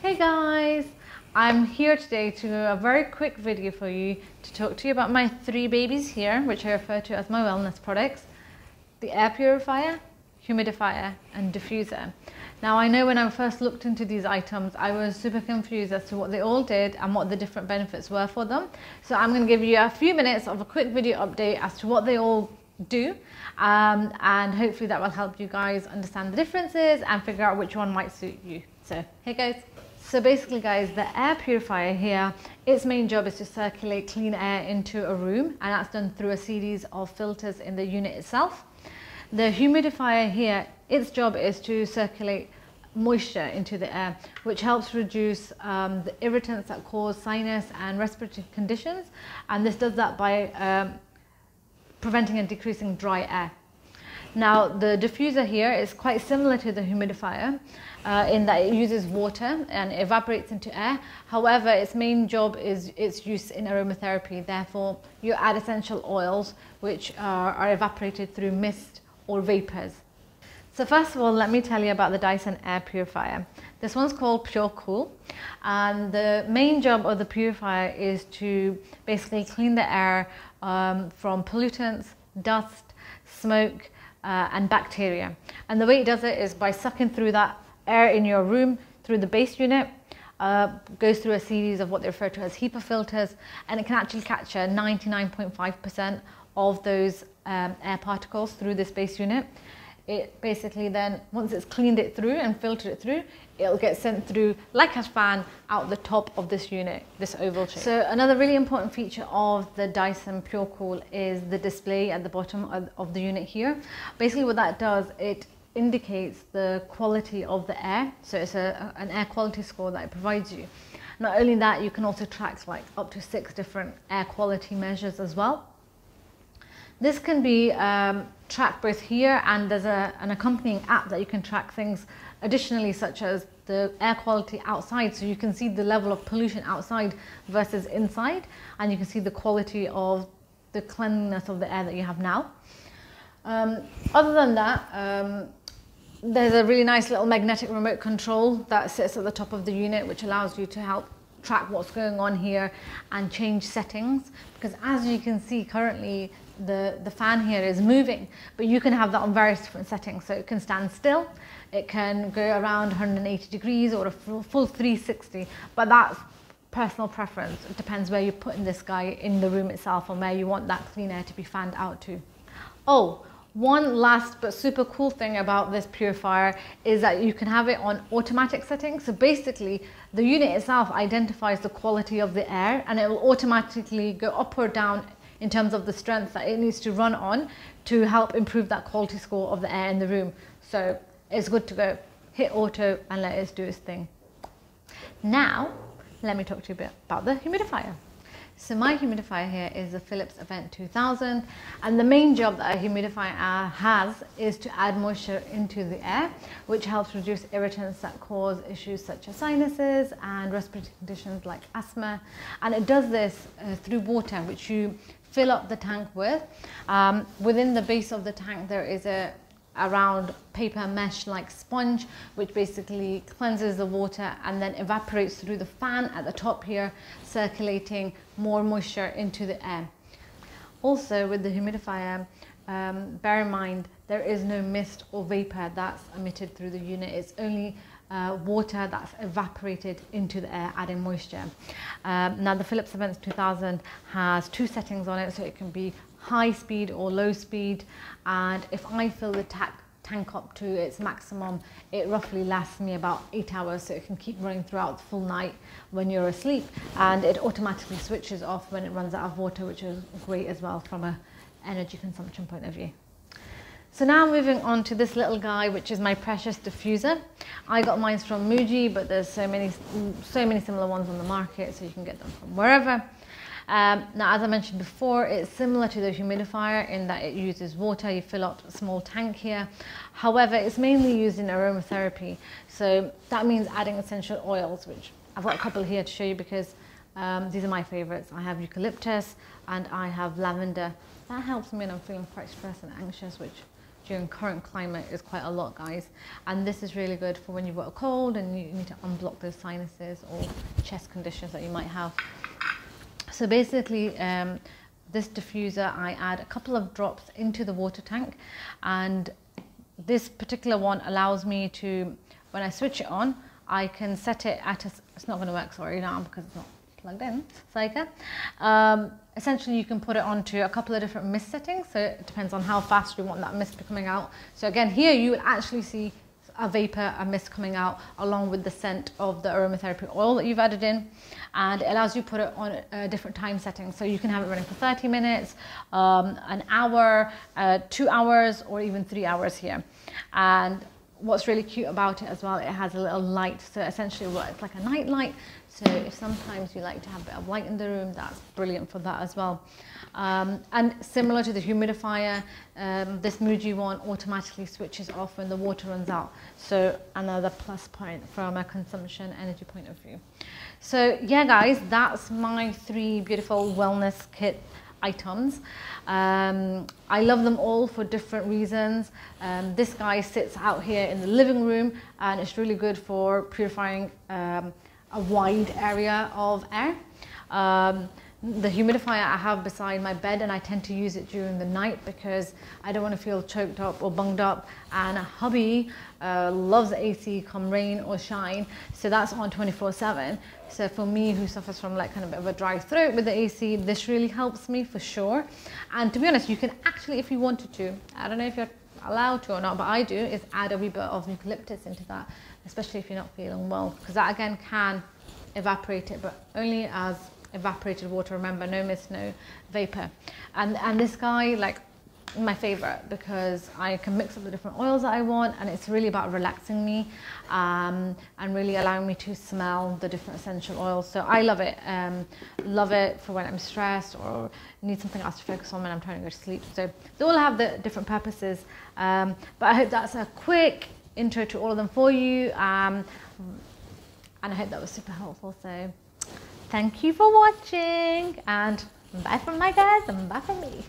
Hey guys, I'm here today to do a very quick video for you to talk to you about my three babies here, which I refer to as my wellness products: the air purifier, humidifier and diffuser. Now I know when I first looked into these items I was super confused as to what they all did and what the different benefits were for them. So I'm going to give you a few minutes of a quick video update as to what they all do, and hopefully that will help you guys understand the differences and figure out which one might suit you. So hey guys. So basically guys, the air purifier here, its main job is to circulate clean air into a room, and that's done through a series of filters in the unit itself. The humidifier here, its job is to circulate moisture into the air, which helps reduce the irritants that cause sinus and respiratory conditions, and this does that by preventing and decreasing dry air. Now the diffuser here is quite similar to the humidifier in that it uses water and evaporates into air. However, its main job is its use in aromatherapy. Therefore, you add essential oils which are evaporated through mist or vapors. So first of all, let me tell you about the Dyson Air Purifier. This one's called Pure Cool, and the main job of the purifier is to basically clean the air from pollutants, dust, smoke, and bacteria. And the way it does it is by sucking through that air in your room through the base unit, goes through a series of what they refer to as HEPA filters, and it can actually capture 99.5% of those air particles through this base unit. It basically then, once it's cleaned it through and filtered it through, it'll get sent through like a fan out the top of this unit, this oval shape. So another really important feature of the Dyson Pure Cool is the display at the bottom of the unit here. Basically what that does, it indicates the quality of the air. So it's an air quality score that it provides you. Not only that, you can also track like up to 6 different air quality measures as well. This can be tracked both here, and there's an accompanying app that you can track things additionally, such as the air quality outside, so you can see the level of pollution outside versus inside, and you can see the quality of the cleanliness of the air that you have now. Other than that, there's a really nice little magnetic remote control that sits at the top of the unit, which allows you to help track what's going on here and change settings, because as you can see currently the fan here is moving, but you can have that on various different settings. So it can stand still, it can go around 180 degrees or a full 360, but that's personal preference. It depends where you're putting this guy in the room itself and where you want that clean air to be fanned out to. Oh, one last but super cool thing about this purifier is that you can have it on automatic settings. So basically the unit itself identifies the quality of the air, and it will automatically go up or down in terms of the strength that it needs to run on to help improve that quality score of the air in the room. So it's good to go hit auto and let it do its thing. Now let me talk to you a bit about the humidifier. So my humidifier here is the Philips Event 2000, and the main job that a humidifier has is to add moisture into the air, which helps reduce irritants that cause issues such as sinuses and respiratory conditions like asthma. And it does this through water, which you fill up the tank with. Within the base of the tank there is a round paper mesh like sponge, which basically cleanses the water and then evaporates through the fan at the top here, circulating more moisture into the air. Also with the humidifier, bear in mind there is no mist or vapor that's emitted through the unit. It's only water that's evaporated into the air, adding moisture. Now the Philips Event 2000 has 2 settings on it, so it can be high speed or low speed, and if I fill the tank up to its maximum, it roughly lasts me about 8 hours, so it can keep running throughout the full night when you're asleep, and it automatically switches off when it runs out of water, which is great as well from a energy consumption point of view. So now moving on to this little guy, which is my precious diffuser. I got mine from Muji, but there's so many similar ones on the market, so you can get them from wherever. Now, as I mentioned before, it's similar to the humidifier in that it uses water. You fill up a small tank here. However, it's mainly used in aromatherapy. So that means adding essential oils, which I've got a couple here to show you because these are my favorites. I have eucalyptus and I have lavender. That helps me when I'm feeling quite stressed and anxious, which during current climate is quite a lot, guys. And this is really good for when you've got a cold and you need to unblock those sinuses or chest conditions that you might have. So basically, this diffuser, I add a couple of drops into the water tank, and this particular one allows me to, when I switch it on, I can set it at a, it's not going to work, sorry, now because it's not plugged in, Psycha. Essentially, you can put it onto a couple of different mist settings, so it depends on how fast you want that mist to be coming out. So again, here you will actually see a vapor, a mist coming out along with the scent of the aromatherapy oil that you've added in, and it allows you to put it on a different time setting. So you can have it running for 30 minutes, an hour, 2 hours, or even 3 hours here. And what's really cute about it as well, it has a little light, so essentially it's like a night light. So if sometimes you like to have a bit of light in the room, that's brilliant for that as well. And similar to the humidifier, this Muji one automatically switches off when the water runs out. So another plus point from a consumption energy point of view. So yeah, guys, that's my 3 beautiful wellness kit items. I love them all for different reasons. This guy sits out here in the living room, and it's really good for purifying a wide area of air. The humidifier I have beside my bed, and I tend to use it during the night because I don't want to feel choked up or bunged up, and hubby loves AC come rain or shine, so that's on 24/7. So for me, who suffers from like kind of a bit of a dry throat with the AC, this really helps me for sure. And to be honest, you can actually, if you wanted to, I don't know if you're allowed to or not, but I do, is add a wee bit of eucalyptus into that, especially if you're not feeling well, because that again can evaporate it, but only as evaporated water. Remember, no mist, no vapor. And this guy, like, my favorite, because I can mix up the different oils that I want, and it's really about relaxing me and really allowing me to smell the different essential oils. So I love it. Love it for when I'm stressed or need something else to focus on when I'm trying to go to sleep. So they all have the different purposes, but I hope that's a quick intro to all of them for you, and I hope that was super helpful. So thank you for watching, and bye from my guys and bye from me.